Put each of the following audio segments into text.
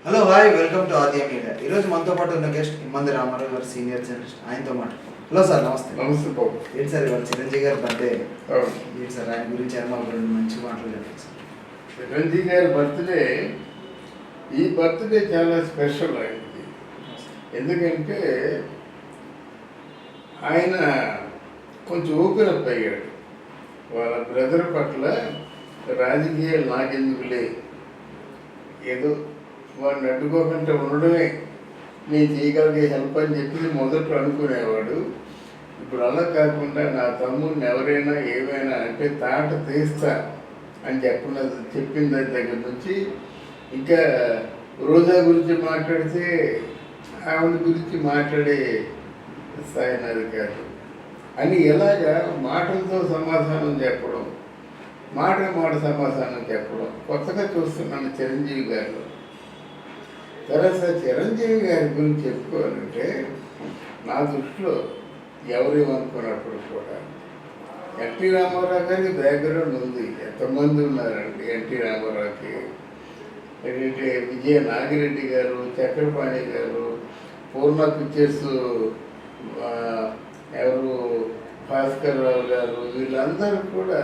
Hello hi welcome to Aadya media. ఈరోజు మనతో పాటు ఉన్న గెస్ట్ ఇమ్మంది రామారావు గారు, సీనియర్ జర్నలిస్ట్. ఆయనతో మాట. హలో సార్, నమస్తే. నమస్తే బాబు. ఏంటి సార్ ఇవాళ చిరంజీవి గారి బర్త్డే? అవును, ఏంటి సార్ ఆయన గురించి ఏమో రెండు మంచి మాటలు చెప్పండి సార్. చిరంజీవి గారి బర్త్డే, ఈ బర్త్డే చాలా స్పెషల్ ఆయనకి. ఎందుకంటే ఆయన కొంచెం ఓపెన్ అప్ అయ్యాడు. వాళ్ళ బ్రదర్ పట్ల రాజకీయాలు నాకెందుకులే, ఏదో వాడిని అడ్డుకోకుండా ఉండడమే నేను చేయగలిగే హెల్ప్ అని చెప్పి మొదట్లో అనుకునేవాడు. ఇప్పుడు అలా కాకుండా నా తమ్ముడిని ఎవరైనా ఏమైనా అంటే తాట తీస్తా అని చెప్పిన దగ్గర నుంచి ఇంకా రోజా గురించి మాట్లాడితే ఆవిడ గురించి మాట్లాడే స్థాయి నాది కాదు అని ఎలాగా మాటలతో సమాధానం చెప్పడం, మాట సమాధానం చెప్పడం కొత్తగా చూస్తున్నాను చిరంజీవి గారిలో. తర్వాత చిరంజీవి గారి గురించి చెప్పుకోవాలంటే నా దృష్టిలో ఎవరేమనుకున్నప్పుడు కూడా ఎన్టీ రామారావు గారికి బ్యాక్గ్రౌండ్ ఉంది. ఎంతమంది ఉన్నారండి ఎన్టీ రామారావుకి. ఏంటంటే విజయ నాగిరెడ్డి గారు, చక్రపాణి గారు, పూర్ణ పిక్చర్స్ ఎవరు భాస్కర్ రావు గారు, వీళ్ళందరూ కూడా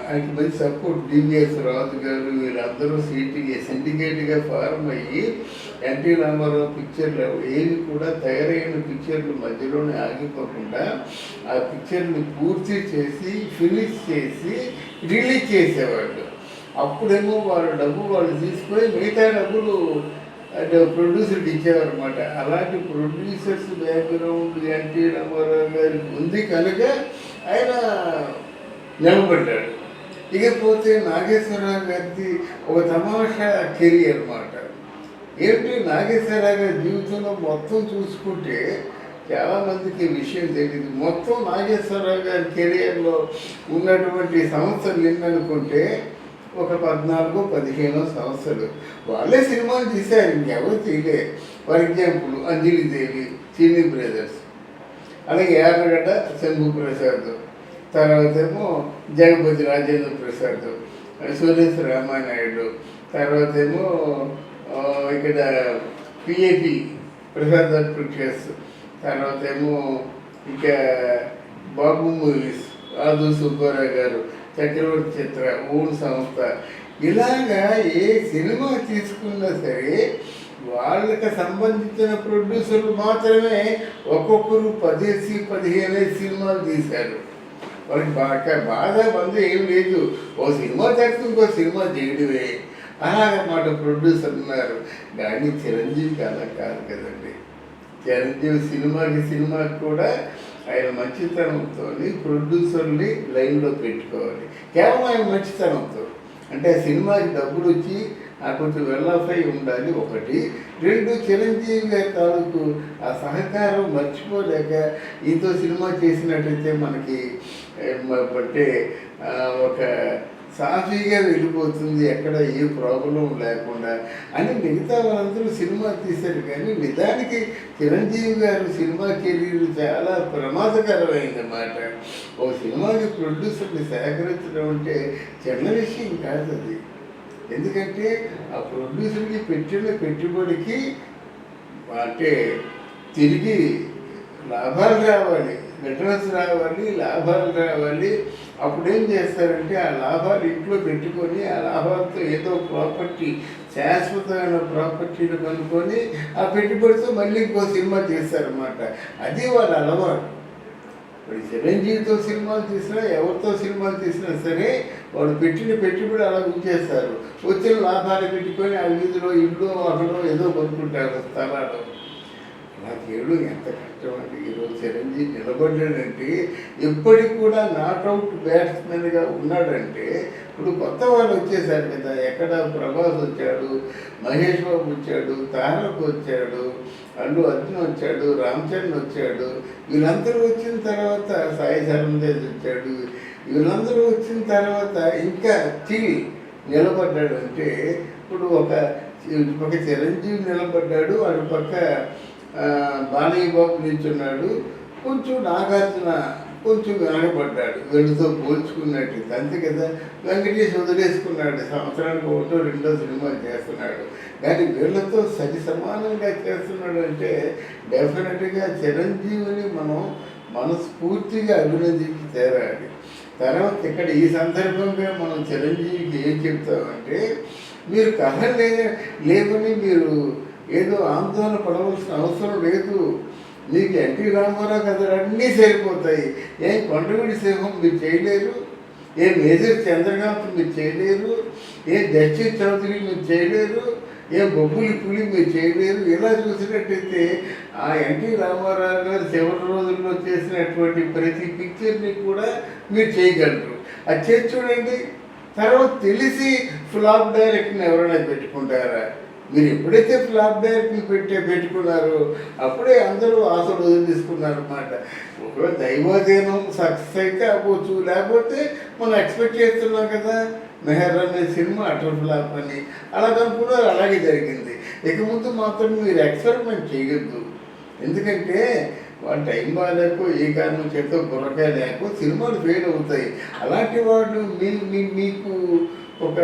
ఆయనకి మంచి సపోర్ట్. డివిఎస్ రాజు గారు, వీళ్ళందరూ సిండికేట్గా ఫార్మ్ అయ్యి ఎన్టీ రామారావు పిక్చర్లు ఏవి కూడా తయారైన పిక్చర్లు మధ్యలోనే ఆగిపోకుండా ఆ పిక్చర్ని పూర్తి చేసి ఫినిష్ చేసి రిలీజ్ చేసేవాళ్ళు. అప్పుడేమో వాళ్ళ డబ్బు వాళ్ళు తీసుకొని మిగతా డబ్బులు అంటే ప్రొడ్యూసర్కి ఇచ్చేవారన్నమాట. అలాంటి ప్రొడ్యూసర్స్ బ్యాక్గ్రౌండ్ ఎన్టీ రామారావు గారికి ఉంది కనుక ఆయన నిలబడ్డాడు. ఇకపోతే నాగేశ్వరరావు గారిది ఒక తమాషా కెరియర్ అన్నమాట. ఏంటి నాగేశ్వరరావు గారి జీవితంలో మొత్తం చూసుకుంటే చాలామందికి విషయం తెలియదు. మొత్తం నాగేశ్వరరావు గారి కెరియర్లో ఉన్నటువంటి సంవత్సరాలు ఎన్ననుకుంటే ఒక 14-15 సంవత్సరాలు వాళ్ళే సినిమాలు తీశారు, ఇంకెవరు తీయలే. ఫర్ ఎగ్జాంపుల్ అంజలిదేవి, చిన్ని బ్రదర్స్, అలాగే యార్లగడ్డ శంభు ప్రసాద్, తర్వాత ఏమో జగపతి రాజేంద్ర ప్రసాద్, సురేష్ రామానాయుడు, తర్వాత ఏమో ఇక్కడ పిఏపి ప్రసాద్ పిక్చర్స్, తర్వాత ఏమో ఇక బాబు మూవీస్, ఆదు సుబ్బారావు గారు, చక్రవర్తి చిత్ర, ఓన్ సంస్థ. ఇలాగా ఏ సినిమా తీసుకున్నా సరే వాళ్ళకి సంబంధించిన ప్రొడ్యూసర్లు మాత్రమే ఒక్కొక్కరు 10-15 సినిమాలు తీశారు. వాళ్ళకి బాగా మంది ఏం లేదు, ఓ సినిమా చేస్తే ఇంకో సినిమా చేయడమే అలాగన్నమాట ప్రొడ్యూసర్ ఉన్నారు. కానీ చిరంజీవికి అలా కాదు కదండి. చిరంజీవి సినిమాకి కూడా ఆయన మంచితనంతో ప్రొడ్యూసర్ని లైన్లో పెట్టుకోవాలి. కేవలం ఆయన మంచితనంతో అంటే సినిమాకి డబ్బులు వచ్చి కొంచెం వెల్లాఫై ఉండాలి ఒకటి. 2, చిరంజీవి గారి తాలూకు ఆ సహకారం మర్చిపోలేక ఈతో సినిమా చేసినట్టయితే మనకి అంటే ఒక సాఫీగా వెళ్ళిపోతుంది, ఎక్కడ ఏ ప్రాబ్లం లేకుండా అని మిగతా వాళ్ళందరూ సినిమా తీశారు. కానీ నిజానికి చిరంజీవి గారు సినిమా కెరీర్ చాలా ప్రమాదకరమైందన్నమాట. ఓ సినిమాకి ప్రొడ్యూసర్ని సేకరించడం అంటే చిన్న విషయం కాదు అది. ఎందుకంటే ఆ ప్రొడ్యూసర్కి పెట్టిన పెట్టుబడికి అంటే తిరిగి లాభాలు రావాలి, రిటర్న్స్ రావాలి, లాభాలు రావాలి. అప్పుడేం చేస్తారంటే ఆ లాభాలు ఇంట్లో పెట్టుకొని ఆ లాభాలతో ఏదో ప్రాపర్టీ, శాశ్వతమైన ప్రాపర్టీని కొనుక్కొని ఆ పెట్టుబడితో మళ్ళీ ఇంకో సినిమా చేస్తారన్నమాట. అది వాళ్ళ అలవాటు. ఇప్పుడు చిరంజీవితో సినిమాలు తీసినా, ఎవరితో సినిమాలు తీసినా సరే వాళ్ళు పెట్టిన పెట్టుబడి అలా ఉంచేస్తారు. వచ్చిన లాభాలు పెట్టుకొని ఆ వీధిలో ఇల్లు అక్కడో ఏదో కొనుక్కుంటారు స్థలాలు. నాకేళ్ళు ఎంత కష్టం అండి. ఈరోజు చిరంజీవి నిలబడ్డాడంటే ఎప్పటికి కూడా నాట్అవుట్ బ్యాట్స్మెన్గా ఉన్నాడంటే ఇప్పుడు కొత్త వాళ్ళు వచ్చేసారు కదా. ఎక్కడ ప్రభాస్ వచ్చాడు, మహేష్ బాబు వచ్చాడు, తారక్ వచ్చాడు, అల్లు అర్జున్ వచ్చాడు, రామ్ చరణ్ వచ్చాడు. వీళ్ళందరూ వచ్చిన తర్వాత సాయి ధరమ్ తేజ్ వచ్చాడు. వీళ్ళందరూ వచ్చిన తర్వాత ఇంకా నిలబడ్డాడు అంటే ఇప్పుడు ఒక చిరంజీవి నిలబడ్డాడు, అటు పక్క బాలయ్య బాబు నిల్చున్నాడు, కొంచెం నాగార్జున కొంచెం వెనకబడ్డాడు వీళ్ళతో పోల్చుకున్నట్టు. అంతే కదా, వెంకటేష్ వదిలేసుకున్నాడు, సంవత్సరానికి ఒకటో రెండో సినిమాలు చేస్తున్నాడు. కానీ వీళ్ళతో సరి సమానంగా చేస్తున్నాడు అంటే డెఫినెట్గా చిరంజీవిని మనం మనస్ఫూర్తిగా అభినందించి తీరాలి. తర్వాత ఇక్కడ ఈ సందర్భంగా మనం చిరంజీవికి ఏం చెప్తామంటే, మీరు కథ లేవని మీరు ఏదో ఆందోళన పడవలసిన అవసరం లేదు. మీకు ఎన్టీ రామారావు కథలు అన్నీ సరిపోతాయి. ఏం కొండవీడి సింహం మీరు చేయలేరు, ఏ మేజర్ చంద్రకాంత్ మీరు చేయలేరు, ఏ దక్షిత్ చౌదరి మీరు చేయలేరు, ఏ బొబ్బులి పులి మీరు చేయలేరు. ఇలా చూసినట్టయితే ఆ ఎన్టీ రామారావు గారు చివరి రోజుల్లో చేసినటువంటి ప్రతి పిక్చర్ని కూడా మీరు చేయగలరు. అది చేసి చూడండి. తర్వాత తెలిసి ఫ్లాప్ డైరెక్ట్ని ఎవరైనా పెట్టుకుంటారా? మీరు ఎప్పుడైతే ఫ్లాప్ డైరెక్ట్ని పెట్టుకున్నారో అప్పుడే అందరూ ఆశలు వదిలేసుకున్నారన్నమాట. ఒకవేళ దైవాధీనం సక్సెస్ అయితే అవ్వచ్చు, లేకపోతే మనం ఎక్స్పెక్ట్ చేస్తున్నాం కదా మెహర్ అనే సినిమా అటర్ ఫ్లాప్ అని, అలా అనుకున్నారు, అలాగే జరిగింది. ఇక ముందు మాత్రం మీరు ఎక్స్పెరిమెంట్ చేయొద్దు. ఎందుకంటే వాళ్ళ టైం బాగాలేకో ఏ కారణం చేతో బుర్రకాయ లేకో సినిమాలు ఫెయిల్ అవుతాయి. అలాంటి వాళ్ళు మీకు ఒక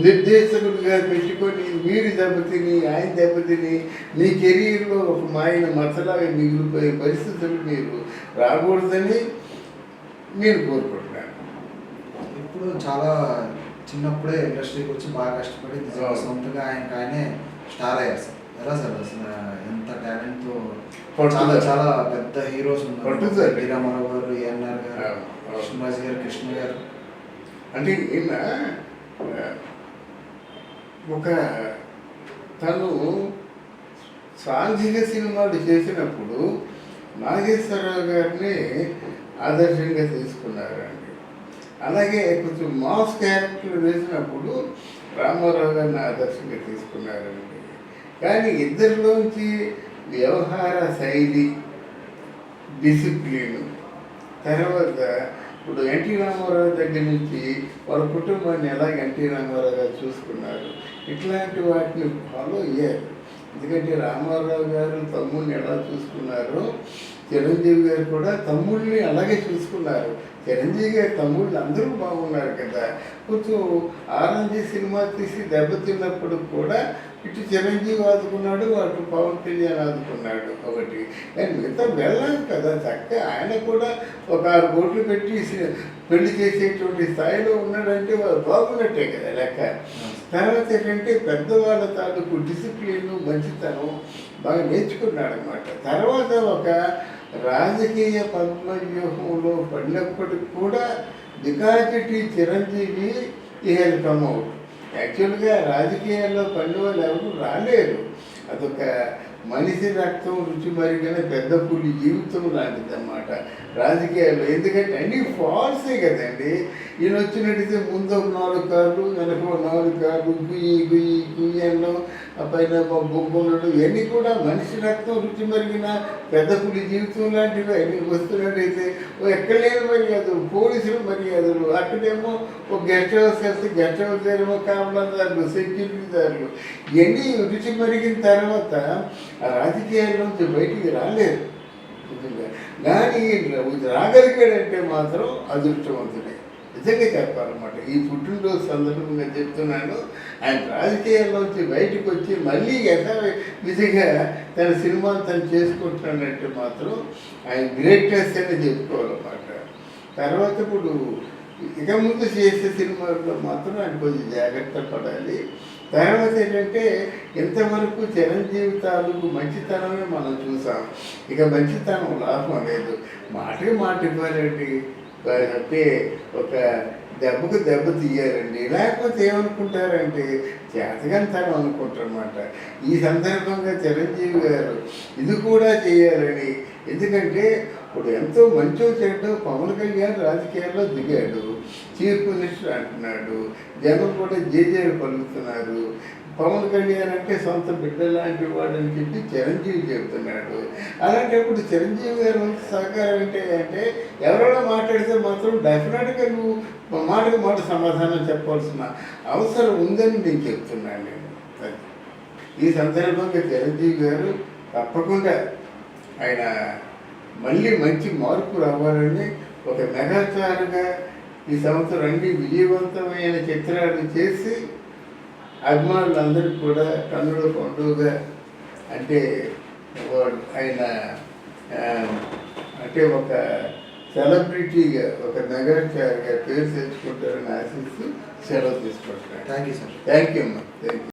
నిర్దేశకుడిగా పెట్టుకొని మీరు దెబ్బతిని ఆయన దెబ్బతిని మీ కెరీర్లో ఒక మాయన మచ్చలాగా మిగిలిపోయే పరిస్థితులు మీరు రాకూడదని నేను కోరుకుంటున్నాను. ఇప్పుడు చాలా చిన్నప్పుడే ఇండస్ట్రీకి వచ్చి బాగా కష్టపడి సొంతగా ఆయనే స్టార్ అయ్యారు సార్. ఎలా సార్ అసలు ఎంత టాలెంట్తో చాలా చాలా పెద్ద హీరోస్ ఉన్నారు. ఎన్టీ రామారావు గారు, ఏఎన్ఆర్ గారు, కృష్ణరాజు గారు, కృష్ణ గారు. అంటే ఈయన ఒక తను సాంఘిక సినిమాలు చేసినప్పుడు నాగేశ్వరరావు గారిని ఆదర్శంగా తీసుకున్నారండి. అలాగే కొంచెం మాస్ క్యారెక్టర్లు వేసినప్పుడు రామారావు గారిని ఆదర్శంగా తీసుకున్నారండి. కానీ ఇద్దరిలోంచి వ్యవహార శైలి, డిసిప్లిన్, తర్వాత ఇప్పుడు ఎన్టీ రామారావు దగ్గర నుంచి వాళ్ళ కుటుంబాన్ని ఎలాగ ఎన్టీ రామారావు గారు చూసుకున్నారు, ఇట్లాంటి వాటిని ఫాలో అయ్యారు. ఎందుకంటే రామారావు గారు తమ్ముడిని ఎలా చూసుకున్నారో చిరంజీవి గారు కూడా తమ్ముడిని అలాగే చూసుకున్నారు. చిరంజీవి గారి తమ్ముళ్ళు అందరూ బాగున్నారు కదా. కొంచెం ఆరెంజ్ సినిమా తీసి దెబ్బతిన్నప్పుడు కూడా ఇటు చిరంజీవి ఆదుకున్నాడు, అటు పవన్ కళ్యాణ్ ఆదుకున్నాడు ఒకటి. కానీ మిగతా వెళ్ళాలి కదా చక్కగా. ఆయన కూడా ఒక 6 కోట్లు పెట్టి పెళ్లి చేసేటువంటి స్థాయిలో ఉన్నాడంటే వారు బాగున్నట్టే కదా లెక్క. తర్వాత ఏంటంటే పెద్దవాళ్ళ తాలూకు డిసిప్లిన్, మంచితనం బాగా నేర్చుకున్నాడు అనమాట. తర్వాత ఒక రాజకీయ పద్మవ్యూహంలో పడినప్పటికి కూడా బికాజ్ చిరంజీవి ఈ హెల్ కమ్ అవుట్. యాక్చువల్గా రాజకీయాల్లో పడిన వాళ్ళు ఎవరు రాలేరు. అదొక మనిషి రక్తం రుచి మరిగిన పెద్ద పులి జీవితం లాంటిది అన్నమాట రాజకీయాల్లో. ఎందుకంటే అన్నీ ఫాల్సే కదండి. ఈయన వచ్చినట్టయితే ముందు ఒక 4 కార్లు, వెనక 4 కార్లు, గుయ్యన్ను పైన బొగ్గున్నాడు, ఇవన్నీ కూడా మనిషి రక్తం రుచి మరిగిన పెద్ద పులి జీవితం లాంటివి అన్నీ వస్తున్నట్టయితే ఎక్కడ లేని మర్యాదలు, పోలీసులు మర్యాదలు, అక్కడేమో ఒక గెస్ట్ హౌస్ వస్తే గెస్ట్ హౌస్ దగ్గరేమో కావడాదారులు, సెక్యూరిటీదారులు, ఇవన్నీ రుచి మరిగిన తర్వాత ఆ రాజకీయాల్లోంచి బయటికి రాలేదు. కానీ రాగలిగాడంటే మాత్రం అదృష్టవంతుడే. నిజంగా చెప్పాలన్నమాట. ఈ పుట్టినరోజు సందర్భంగా చెప్తున్నాను, ఆయన రాజకీయాల్లోంచి బయటకు వచ్చి మళ్ళీ విధిగా తన సినిమాను తను చేసుకుంటున్నాడంటే మాత్రం ఆయన గ్రేట్నెస్ అని చెప్పుకోవాలన్నమాట. తర్వాత ఇప్పుడు ఇక ముందు చేసే సినిమాల్లో మాత్రం ఆయన కొంచెం జాగ్రత్త పడాలి. తర్వాత ఏంటంటే ఇంతవరకు చిరంజీవి తాలూకు మంచితనమే మనం చూసాం. ఇక మంచితనం లాభం లేదు. మాటకి మాట ఇవ్వాలండి, అంటే ఒక దెబ్బకు దెబ్బ తీయాలండి. లేకపోతే ఏమనుకుంటారంటే చేతగానితనం అనుకుంటారన్నమాట. ఈ సందర్భంగా చిరంజీవి గారు ఇది కూడా చేయాలని, ఎందుకంటే ఇప్పుడు ఎంతో మంచో చెడ్డో పవన్ కళ్యాణ్ రాజకీయాల్లో దిగాడు, చీఫ్ మినిస్టర్ అంటున్నాడు, జనం కూడా జేజేలు పలుకుతున్నారు. పవన్ కళ్యాణ్ అంటే సొంత బిడ్డ లాంటి వాడని చెప్పి చిరంజీవి చెబుతున్నాడు. అలాంటప్పుడు చిరంజీవి గారు సహకారం అంటే ఎవరైనా మాట్లాడితే మాత్రం డెఫినెట్గా నువ్వు మాటకు మాట సమాధానం చెప్పాల్సిన అవసరం ఉందని నేను చెప్తున్నాను. నేను ఈ సందర్భంగా చిరంజీవి గారు తప్పకుండా ఆయన మళ్ళీ మంచి మార్పు రావాలని ఒక మెగాస్టార్గా ఈ సంవత్సరం అన్ని విజయవంతమైన చిత్రాలు చేసి అభిమానులందరికీ కూడా కన్నుల పండుగగా అంటే ఆయన అంటే ఒక సెలబ్రిటీగా ఒక మెగాస్టార్గా పేరు తెచ్చుకుంటారని ఆశిస్తూ సెలవు తీసుకుంటున్నాను. Thank you sir. Thank you అమ్మా, థ్యాంక్ యూ.